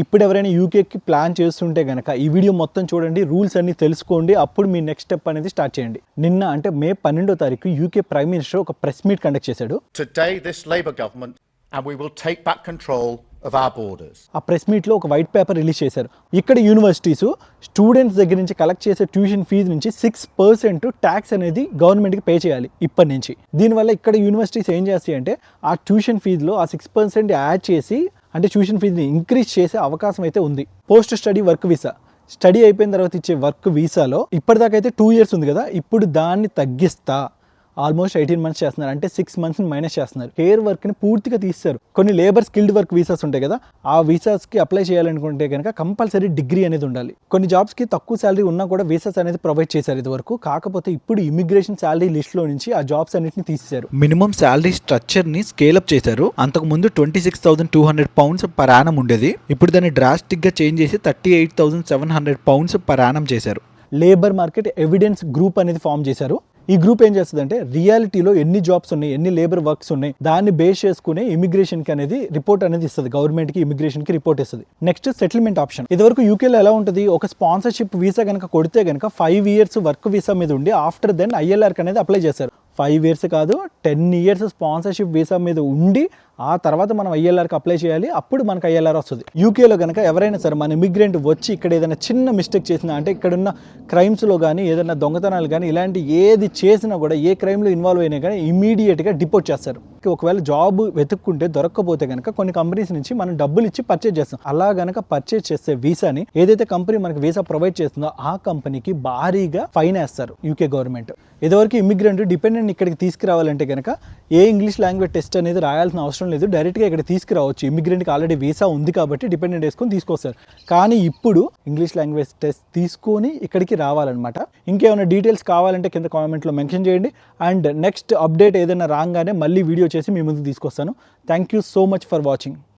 ఇప్పుడు ఎవరైనా యూకేకి ప్లాన్ చేస్తుంటే గనక ఈ వీడియో మొత్తం చూడండి, రూల్స్ అన్ని తెలుసుకోండి, అప్పుడు మీ నెక్స్ట్ స్టెప్ అనేది స్టార్ట్ చేయండి. నిన్న అంటే మే 12వ తారీఖు యూకే ప్రైమ్ మినిస్టర్ ఒక ప్రెస్ మీట్ కండక్ట్ చేశాడు. Today this Labour government and we will take back control of our borders. ఆ ప్రెస్ మీట్లో ఒక వైట్ పేపర్ రిలీజ్ చేశారు. ఇక్కడ యూనివర్సిటీస్ స్టూడెంట్స్ దగ్గర నుంచి కలెక్ట్ చేసే ట్యూషన్ ఫీజు నుంచి 6% ట్యాక్స్ అనేది గవర్నమెంట్కి పే చేయాలి ఇప్పటి నుంచి. దీనివల్ల ఇక్కడ యూనివర్సిటీస్ ఏం చేస్తాయి అంటే ఆ ట్యూషన్ ఫీజులో ఆ 6% యాడ్ చేసి అంటే ట్యూషన్ ఫీజుని ఇంక్రీజ్ చేసే అవకాశం అయితే ఉంది. Post study work visa, study అయిపోయిన తర్వాత ఇచ్చే వర్క్ వీసాలో ఇప్పటిదాకా అయితే 2 years ఉంది కదా, ఇప్పుడు దాన్ని తగ్గిస్తా ఆల్మోస్ట్ 18 months చేస్తున్నారు, అంటే 6 months మైనస్ చేస్తున్నారు. కేర్ వర్క్ని పూర్తిగా తీస్తారు. కొన్ని లేబర్ స్కిల్డ్ వర్క్ వీసాస్ ఉంటాయి కదా, ఆ వీసాస్కి అప్లై చేయాలనుకుంటే కనుక కంపల్సరీ డిగ్రీ అనేది ఉండాలి. కొన్ని జాబ్స్కి తక్కువ శాలరీ ఉన్నా కూడా వీసాస్ అనేది ప్రొవైడ్ చేశారు ఇది వరకు. కాకపోతే ఇప్పుడు ఇమిగ్రేషన్ శాలరీ లిస్ట్లో నుంచి ఆ జాబ్స్ అన్నింటిని తీసేశారు. మినిమం శాలరీ స్ట్రక్చర్ని స్కేలప్ చేశారు. అంతకుముందు 26,200 pounds పర్ యానం ఉండేది, ఇప్పుడు దాన్ని డ్రాస్టిక్గా చేంజ్ చేసి 38,700 pounds పర్ యానం చేశారు. లేబర్ మార్కెట్ ఎవిడెన్స్ గ్రూప్ అనేది ఫామ్ చేశారు. ఈ గ్రూప్ ఏం చేస్తుందంటే రియాలిటీలో ఎన్ని జాబ్స్ ఉన్నాయి, ఎన్ని లేబర్ వర్క్స్ ఉన్నాయి, దాన్ని బేస్ చేసుకునే ఇమిగ్రేషన్కి అనేది రిపోర్ట్ అనేది ఇస్తుంది. గవర్నమెంట్కి ఇమిగ్రేషన్కి రిపోర్ట్ ఇస్తుంది. Next settlement option. ఇదివరకు యూకేలో ఎలా ఉంటుంది, ఒక స్పాన్సర్షిప్ వీసా కనుక కొడితే కనుక 5 years వర్క్ వీసా మీద ఉండి ఆఫ్టర్ దెన్ ఐఎల్ఆర్కి అనేది అప్లై చేశారు. 5 years కాదు, 10 years స్పాన్సర్షిప్ వీసా మీద ఉండి ఆ తర్వాత మనం ఐఎల్ఆర్కి అప్లై చేయాలి, అప్పుడు మనకు ఐఎల్ఆర్ వస్తుంది. యూకేలో కనుక ఎవరైనా సరే మన ఇమిగ్రెంట్ వచ్చి ఇక్కడ ఏదైనా చిన్న మిస్టేక్ చేసినా, అంటే ఇక్కడున్న క్రైమ్స్లో కానీ ఏదైనా దొంగతనాలు కానీ ఇలాంటి ఏది చేసినా కూడా, ఏ క్రైమ్లో ఇన్వాల్వ్ అయినా కానీ ఇమీడియట్గా డిపోర్ట్ చేస్తారు. ఒకవేళ జాబ్ వెతుక్కుంటే దొరక్కపోతే కనుక కొన్ని కంపెనీస్ నుంచి మనం డబ్బులు ఇచ్చి పర్చేజ్ చేస్తాం. అలా కనుక పర్చేజ్ చేసే వీసాని ఏదైతే కంపెనీ మనకి వీసా ప్రొవైడ్ చేస్తుందో ఆ కంపెనీకి భారీగా ఫైన్ వేస్తారు యూకే గవర్నమెంట్. ఇదివరకు ఇమిగ్రెంట్ డిపెండెంట్ ఇక్కడికి తీసుకురావాలంటే కనుక ఏ ఇంగ్లీష్ లాంగ్వేజ్ టెస్ట్ అనేది రాయాల్సిన అవసరం లేదు, డైరెక్ట్గా ఇక్కడ తీసుకురావచ్చు. ఇమిగ్రెంట్కి ఆల్రెడీ వీసా ఉంది కాబట్టి డిపెండెంట్ వేసుకొని తీసుకొస్తారు. కానీ ఇప్పుడు ఇంగ్లీష్ లాంగ్వేజ్ టెస్ట్ తీసుకొని ఇక్కడికి రావాలన్నమాట. ఇంకేమైనా డీటెయిల్స్ కావాలంటే కింద కామెంట్లో మెన్షన్ చేయండి. అండ్ నెక్స్ట్ అప్డేట్ ఏదైనా రాగానే మళ్ళీ వీడియో చేసి మీ ముందుకు తీసుకొస్తాను. Thank you so much for watching.